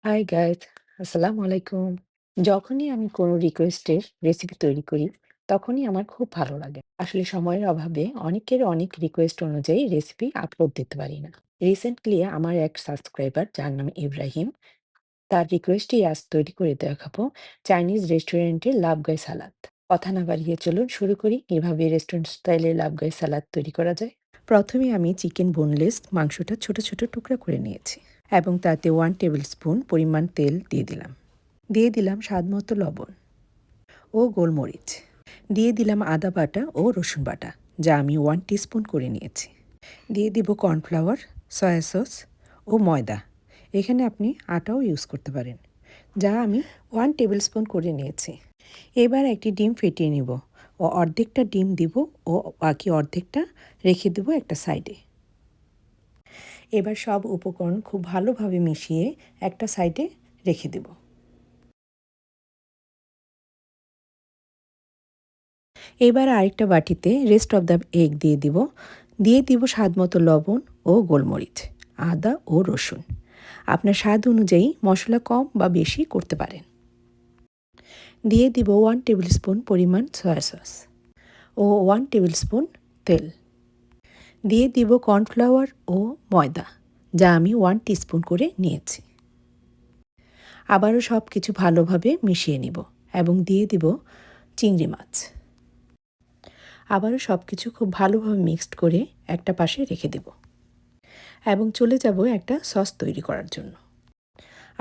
Hi guys, আসসালামু আলাইকুম। যখনই আমি কোনো রিকোয়েস্টের রেসিপি তৈরি করি, তখনই আমার খুব ভালো লাগে। আসলে সময়ের অভাবে অনেকের অনেক রিকোয়েস্ট অনুযায়ী রেসিপি আপলোড দিতে পারি না। রিসেন্টলি আমার এক সাবস্ক্রাইবার যার নাম ইব্রাহিম, তার রিকোয়েস্টেই আজ তৈরি করে দেখাবো চাইনিজ রেস্টুরেন্টের লাভ গাই সালাদ। কথা না বাড়িয়ে চলুন শুরু করি কিভাবে রেস্টুরেন্ট স্টাইলে লাভ গাই সালাদ তৈরি করা যায়। প্রথমে আমি চিকেন বোনলেস মাংসটা ছোট ছোট টুকরা করে নিয়েছি এবং তাতে 1 টেবিল স্পুন পরিমাণ তেল দিয়ে দিলাম। দিয়ে দিলাম স্বাদমতো লবণ ও গোলমরিচ। দিয়ে দিলাম আদা বাটা ও রসুন বাটা, যা আমি 1 টিস্পুন করে নিয়েছি। দিয়ে দিব কর্নফ্লাওয়ার, সয়া সস ও ময়দা। এখানে আপনি আটাও ইউজ করতে পারেন, যা আমি 1 টেবিল স্পুন করে নিয়েছি। এবার একটি ডিম ফেটিয়ে নিব ও অর্ধেকটা ডিম দিব ও বাকি অর্ধেকটা রেখে দেব একটা সাইডে। এবার সব উপকরণ খুব ভালোভাবে মিশিয়ে একটা সাইডে রেখে দেব। এবার আরেকটা বাটিতে রেস্ট অফ দ্য এগ দিয়ে দিব। দিয়ে দিব স্বাদমতো লবণ ও গোলমরিচ, আদা ও রসুন। আপনার স্বাদ অনুযায়ী মশলা কম বা বেশি করতে পারেন। দিয়ে দিব 1 টেবিল স্পুন পরিমাণ সয়া সস ও 1 টেবিল স্পুন তেল। দিয়ে দিব কর্নফ্লাওয়ার ও ময়দা, যা আমি 1 টিস্পুন করে নিয়েছি। আবারও সব কিছু ভালোভাবে মিশিয়ে নিব এবং দিয়ে দিব চিংড়ি মাছ। আবারও সব কিছু খুব ভালোভাবে মিক্সড করে একটা পাশে রেখে দেব এবং চলে যাব একটা সস তৈরি করার জন্য।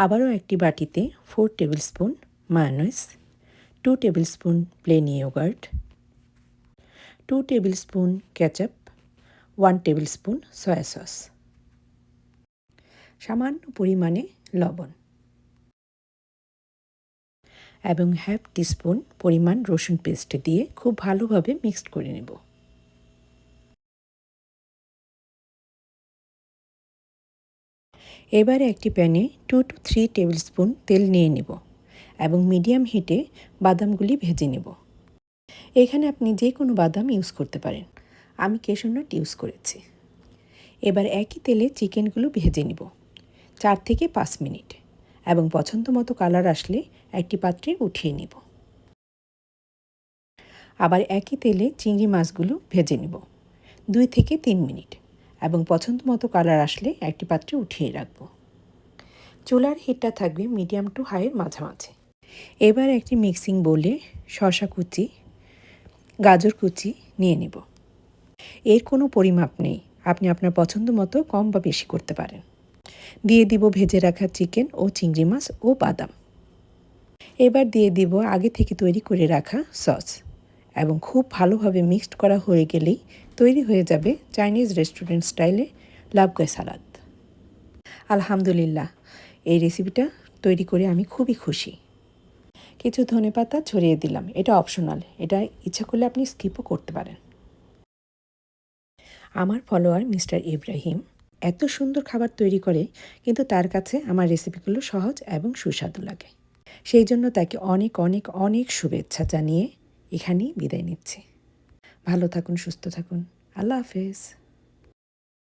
আবারও একটি বাটিতে 4 tablespoon mayonnaise, 2 tablespoon plain yogurt, 2 tablespoon ketchup, 1 tablespoon soya sauce, সামান্য পরিমাণে লবণ এবং 1/2 টিস্পুন পরিমাণ রসুন পেস্ট দিয়ে খুব ভালোভাবে মিক্সড করে নেব। এবারে একটি প্যানে 2 to 3 টেবিল স্পুন তেল নিয়ে নেব এবং মিডিয়াম হিটে বাদামগুলি ভেজে নেব। এখানে আপনি যে কোনো বাদাম ইউজ করতে পারেন, আমি কেশনট ইউজ করেছি। এবার একই তেলে চিকেনগুলো ভেজে নেব 4 থেকে 5 মিনিট এবং পছন্দ মতো কালার আসলে একটি পাত্রে উঠিয়ে নেব। আবার একই তেলে চিংড়ি মাছগুলো ভেজে নেব 2 থেকে 3 মিনিট এবং পছন্দ মতো কালার আসলে একটি পাত্রে উঠিয়ে রাখব। চুলার হিটটা থাকবে মিডিয়াম টু হাইয়ের মাঝামাঝি। এবার একটি মিক্সিং বোলে শসা কুচি, গাজর কুচি নিয়ে নেব। এর কোনো পরিমাপ নেই, আপনি আপনার পছন্দ মতো কম বা বেশি করতে পারেন। দিয়ে দিব ভেজে রাখা চিকেন ও চিংড়ি মাছ ও বাদাম। এবার দিয়ে দিব আগে থেকে তৈরি করে রাখা সস এবং খুব ভালোভাবে মিক্সড করা হয়ে গেলেই তৈরি হয়ে যাবে চাইনিজ রেস্টুরেন্ট স্টাইলে লাভ গাই সালাদ। আলহামদুলিল্লাহ, এই রেসিপিটা তৈরি করে আমি খুবই খুশি। কিছু ধনেপাতা ছড়িয়ে দিলাম, এটা অপশনাল, এটা ইচ্ছা করলে আপনি স্কিপও করতে পারেন। আমার ফলোয়ার মিস্টার ইব্রাহিম এত সুন্দর খাবার তৈরি করে, কিন্তু তার কাছে আমার রেসিপিগুলো সহজ এবং সুস্বাদু লাগে। সেই জন্য তাকে অনেক অনেক অনেক শুভেচ্ছা জানিয়ে এখানেই বিদায় নিচ্ছি। ভালো থাকুন, সুস্থ থাকুন। আল্লাহ হাফেজ।